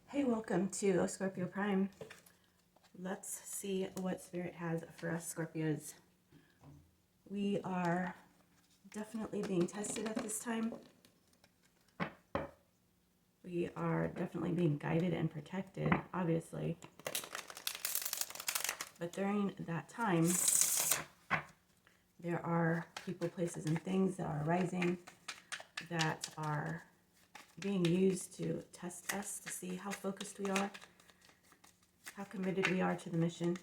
Hey, welcome to Scorpio Prime. Let's see what Spirit has for us Scorpios. We are definitely being tested at this time. We are definitely being guided and protected, obviously. But during that time, there are people, places, and things that are arising that are being used to test us, to see how focused we are, how committed we are to the mission.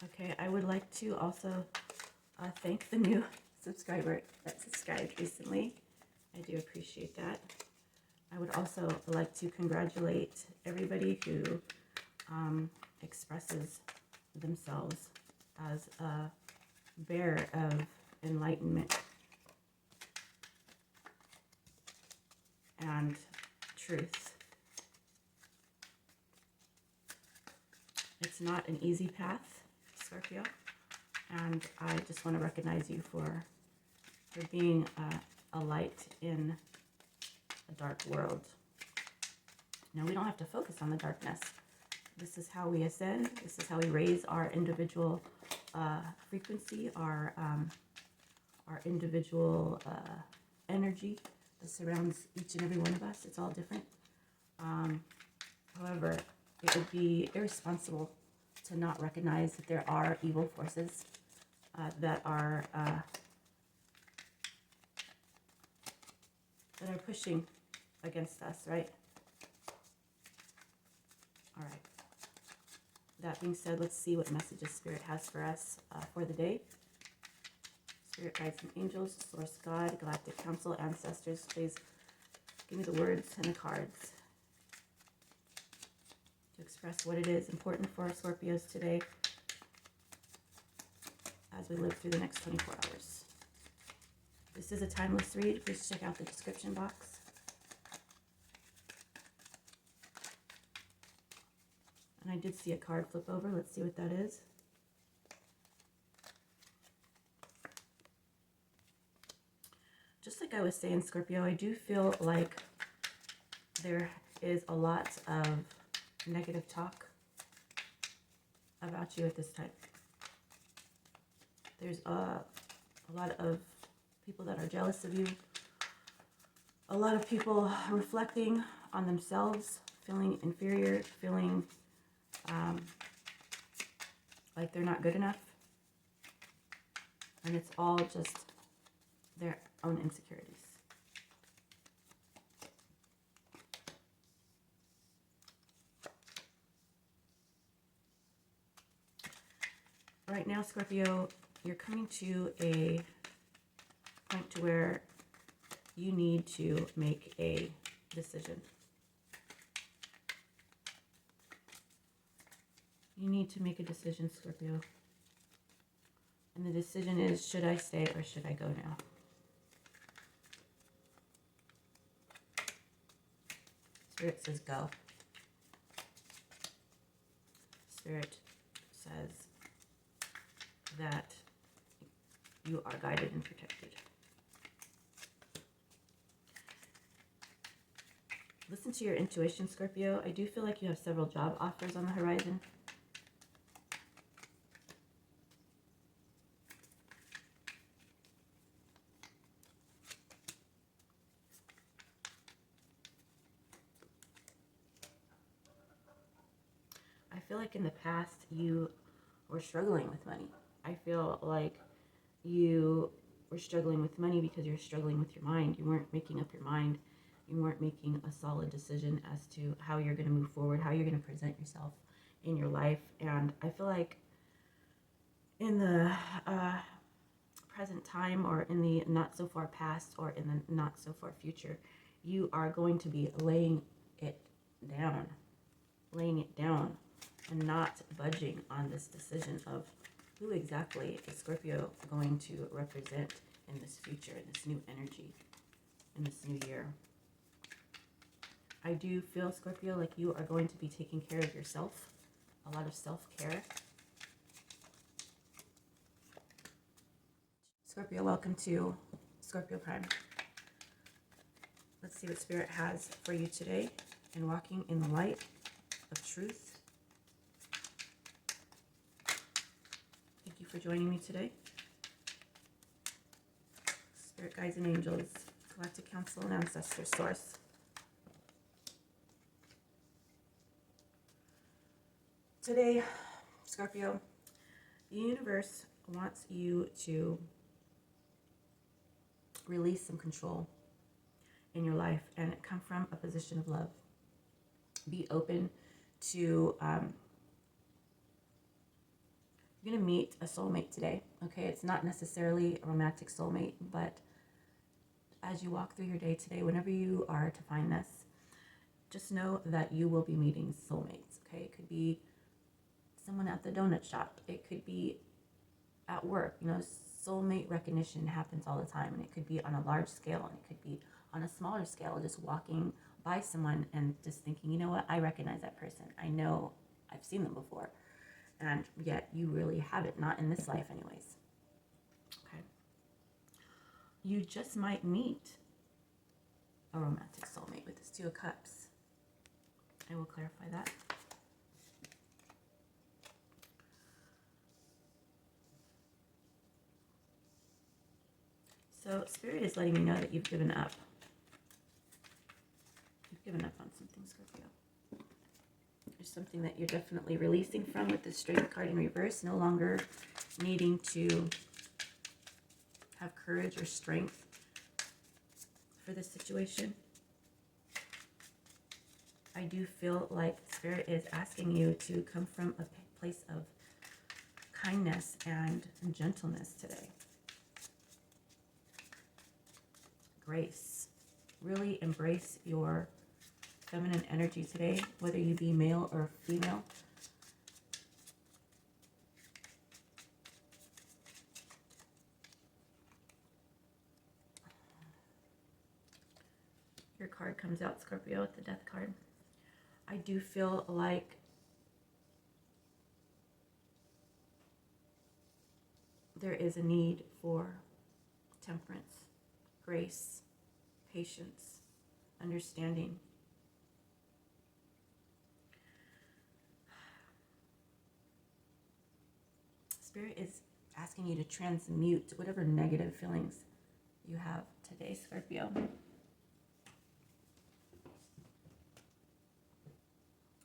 Okay, I would like to also thank the new subscriber that subscribed recently. I do appreciate that. I would also like to congratulate everybody who expresses themselves as a bearer of enlightenment and truth. It's not an easy path, Scorpio, and I just want to recognize you for being a light in a dark world. Now, we don't have to focus on the darkness. This is how we ascend. This is how we raise our individual frequency, our individual energy that surrounds each and every one of us. It's all different. However, it would be irresponsible to not recognize that there are evil forces that are pushing against us, right? All right. That being said, let's see what messages Spirit has for us for the day. Spirit guides and angels, Source God, Galactic Council, ancestors, please give me the words and the cards to express what it is important for Scorpios today as we live through the next 24 hours. This is a timeless read. Please check out the description box. And I did see a card flip over. Let's see what that is. Just like I was saying, Scorpio, I do feel like there is a lot of negative talk about you at this time. There's a lot of people that are jealous of you. A lot of people reflecting on themselves, feeling inferior, feeling like they're not good enough. And it's all just their own insecurities. Right now, Scorpio, you're coming to a point to where you need to make a decision. You need to make a decision, Scorpio. And the decision is, should I stay or should I go now? Spirit says go. Spirit says that you are guided and protected. Listen to your intuition, Scorpio. I do feel like you have several job offers on the horizon. I feel like in the past you were struggling with money. I feel like you were struggling with money because you're struggling with your mind. You weren't making up your mind. You weren't making a solid decision as to how you're going to move forward, how you're going to present yourself in your life. And I feel like in the present time, or in the not so far past, or in the not so far future, you are going to be laying it down and not budging on this decision of who exactly is Scorpio going to represent in this future, in this new energy, in this new year. I do feel, Scorpio, like you are going to be taking care of yourself a lot of self-care. Scorpio, welcome to Scorpio Prime. Let's see what Spirit has for you today in walking in the light of truth. Thank you for joining me today. Spirit guides and angels, galactic council and ancestor source. Today, Scorpio, the universe wants you to release some control in your life and come from a position of love. Be open to, you're going to meet a soulmate today, okay? It's not necessarily a romantic soulmate, but as you walk through your day today, whenever you are to find this, just know that you will be meeting soulmates, okay? It could be someone at the donut shop. It could be at work. You know, soulmate recognition happens all the time, and it could be on a large scale, and it could be on a smaller scale, just walking by someone and just thinking, you know what, I recognize that person. I know I've seen them before, and yet you really haven't, not in this life anyways. Okay. You just might meet a romantic soulmate with this Two of Cups. I will clarify that. So Spirit is letting me know that you've given up. You've given up on something, Scorpio. There's something that you're definitely releasing from with the Strength card in reverse. No longer needing to have courage or strength for this situation. I do feel like Spirit is asking you to come from a place of kindness and gentleness today. Grace. Really embrace your feminine energy today, whether you be male or female. Your card comes out, Scorpio, with the Death card. I do feel like there is a need for temperance, grace, patience, understanding. Spirit is asking you to transmute whatever negative feelings you have today, Scorpio.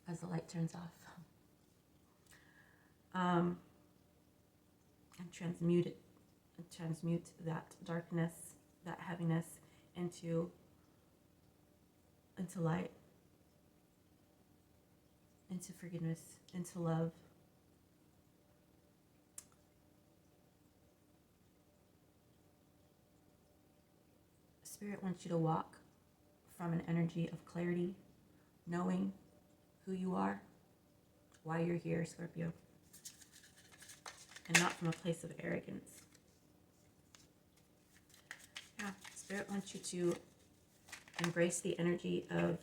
As the light turns off. And transmute that darkness, that heaviness into light, into forgiveness, into love. Spirit wants you to walk from an energy of clarity, knowing who you are, why you're here, Scorpio, and not from a place of arrogance. Yeah, Spirit wants you to embrace the energy of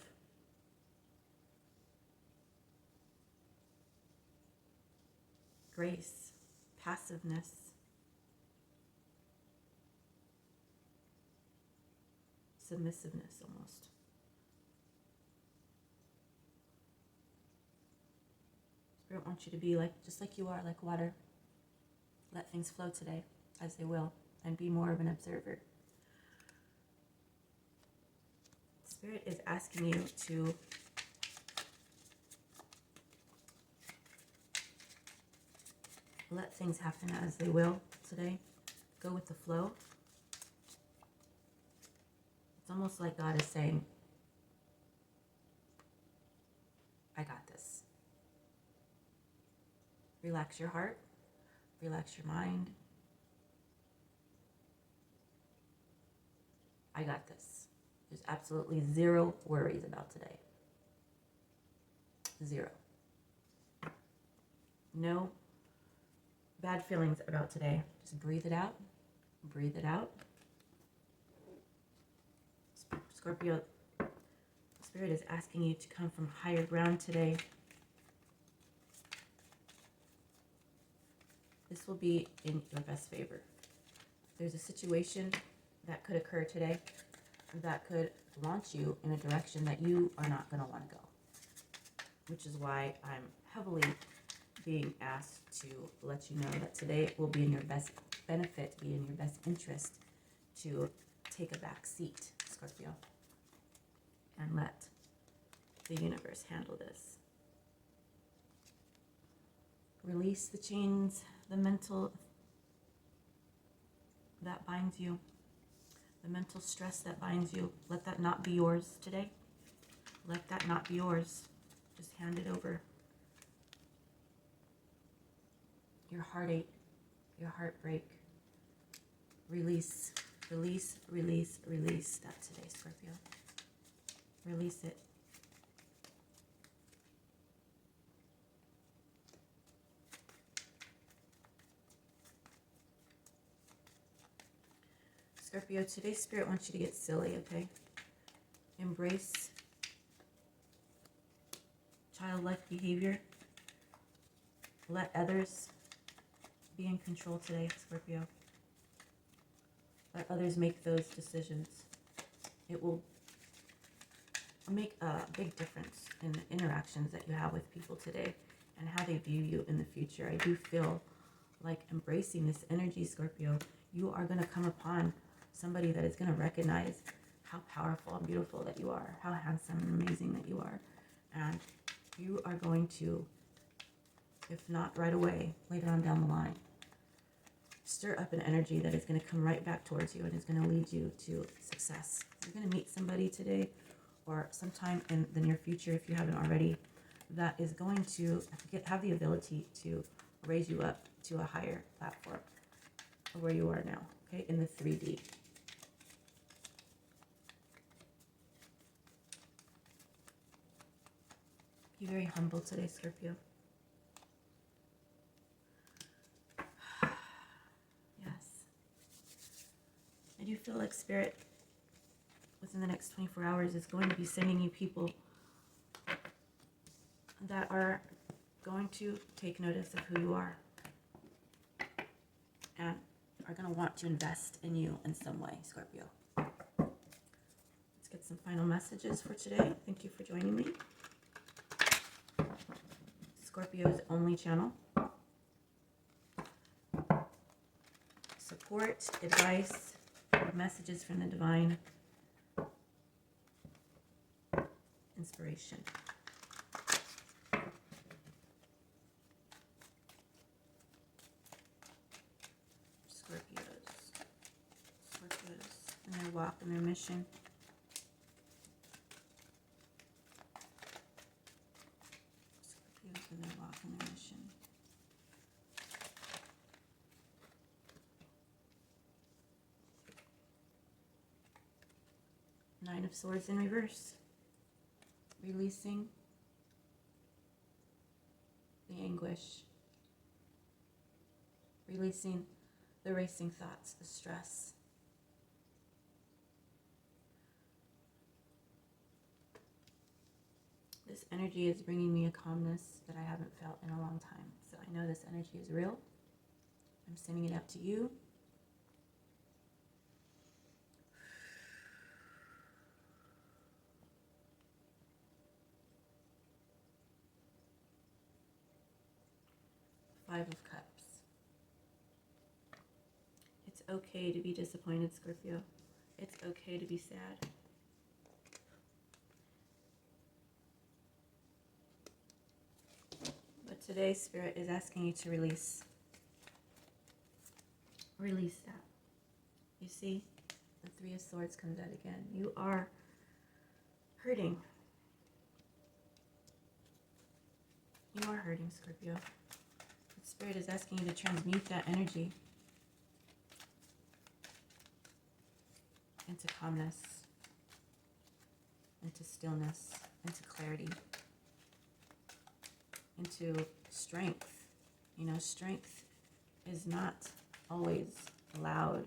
grace, passiveness, submissiveness almost. Spirit wants you to be just like you are, like water. Let things flow today as they will, and be more of an observer. Spirit is asking you to let things happen as they will today. Go with the flow. It's almost like God is saying, I got this. Relax your heart. Relax your mind. I got this. There's absolutely zero worries about today. Zero. No bad feelings about today. Just breathe it out. Breathe it out. Scorpio, Spirit is asking you to come from higher ground today. this will be in your best favor. There's a situation that could occur today that could launch you in a direction that you are not going to want to go, which is why I'm heavily being asked to let you know that today it will be in your best benefit, be in your best interest to take a back seat, Scorpio, and let the universe handle this. Release the chains, the mental that binds you, the mental stress that binds you. Let that not be yours today. Let that not be yours. Just hand it over. Your heartache, your heartbreak. Release, release, release, release that today, Scorpio. Release it. Scorpio, today's Spirit wants you to get silly, okay? Embrace childlike behavior. Let others be in control today, Scorpio. Let others make those decisions. It will make a big difference in the interactions that you have with people today and how they view you in the future. I do feel like embracing this energy, Scorpio, you are going to come upon somebody that is going to recognize how powerful and beautiful that you are, how handsome and amazing that you are. And you are going to, if not right away, later on down the line, stir up an energy that is going to come right back towards you and is going to lead you to success. You're going to meet somebody today or sometime in the near future, if you haven't already, that is going to have the ability to raise you up to a higher platform of where you are now, okay, in the 3D. Be very humble today, Scorpio. Yes. I do feel like Spirit, within the next 24 hours, is going to be sending you people that are going to take notice of who you are and are going to want to invest in you in some way, Scorpio. Let's get some final messages for today. Thank you for joining me. Scorpio's Only channel. Support, advice, messages from the divine, inspiration. Scorpios in their walk and their mission. Scorpios in their walk and their mission. Nine of Swords in reverse. Releasing the anguish. Releasing the racing thoughts, the stress. This energy is bringing me a calmness that I haven't felt in a long time. So I know this energy is real. I'm sending it out to you. Five of Cups. It's okay to be disappointed, Scorpio. It's okay to be sad. But today, Spirit is asking you to release. Release that. You see, the Three of Swords comes out again. You are hurting. You are hurting, Scorpio. But Spirit is asking you to transmute that energy into calmness, into stillness, into clarity, into strength. You know, strength is not always loud.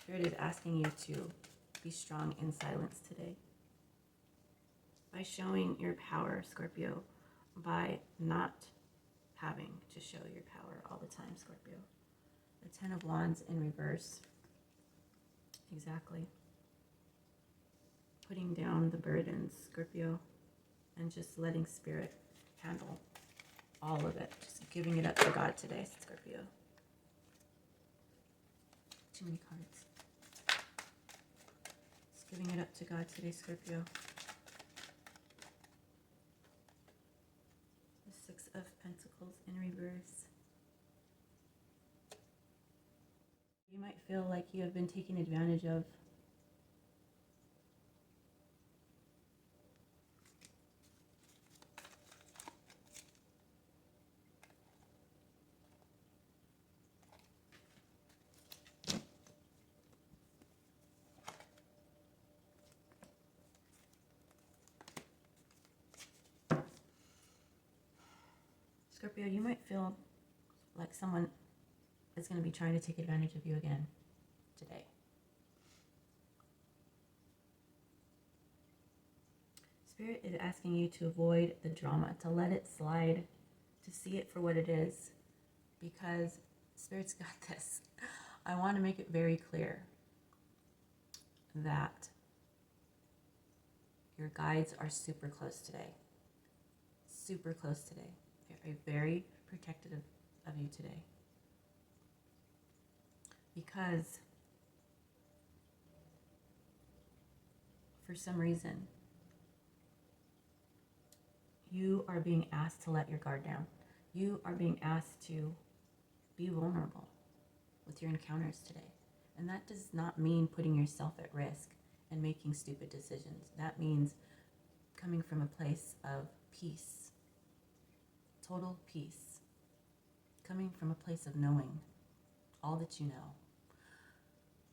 Spirit is asking you to be strong in silence today. By showing your power, Scorpio, by not having to show your power all the time, Scorpio. The Ten of Wands in reverse. Exactly. Putting down the burdens, Scorpio, and just letting Spirit handle all of it. Just giving it up to God today, Scorpio. Too many cards. Just giving it up to God today, Scorpio. The Six of Pentacles in reverse. You might feel like you have been taken advantage of. Scorpio, you might feel like someone is going to be trying to take advantage of you again today. Spirit is asking you to avoid the drama, to let it slide, to see it for what it is, because Spirit's got this. I want to make it very clear that your guides are super close today. Super close today. They're very protective of you today. Because for some reason, you are being asked to let your guard down. You are being asked to be vulnerable with your encounters today. And that does not mean putting yourself at risk and making stupid decisions. That means coming from a place of peace, total peace, coming from a place of knowing all that you know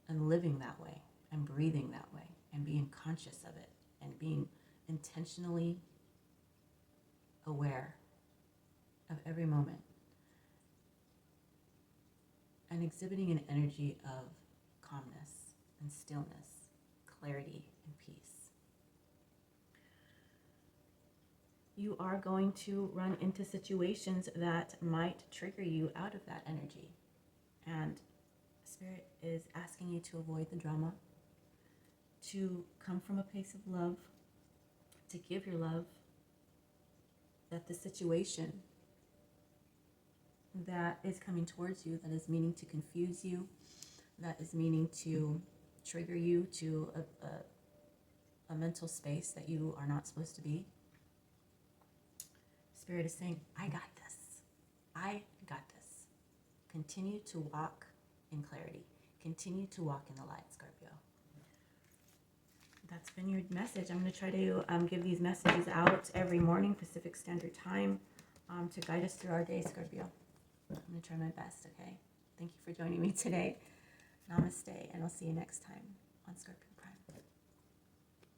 and living that way and breathing that way and being conscious of it and being intentionally aware of every moment and exhibiting an energy of calmness and stillness, clarity and peace. You are going to run into situations that might trigger you out of that energy. And Spirit is asking you to avoid the drama, to come from a place of love, to give your love, that the situation that is coming towards you, that is meaning to confuse you, that is meaning to trigger you to a mental space that you are not supposed to be. Spirit is saying, I got this. I got this. Continue to walk in clarity. Continue to walk in the light, Scorpio. That's been your message. I'm going to try to give these messages out every morning, Pacific Standard Time, to guide us through our day, Scorpio. I'm going to try my best, okay? Thank you for joining me today. Namaste, and I'll see you next time on Scorpio Prime.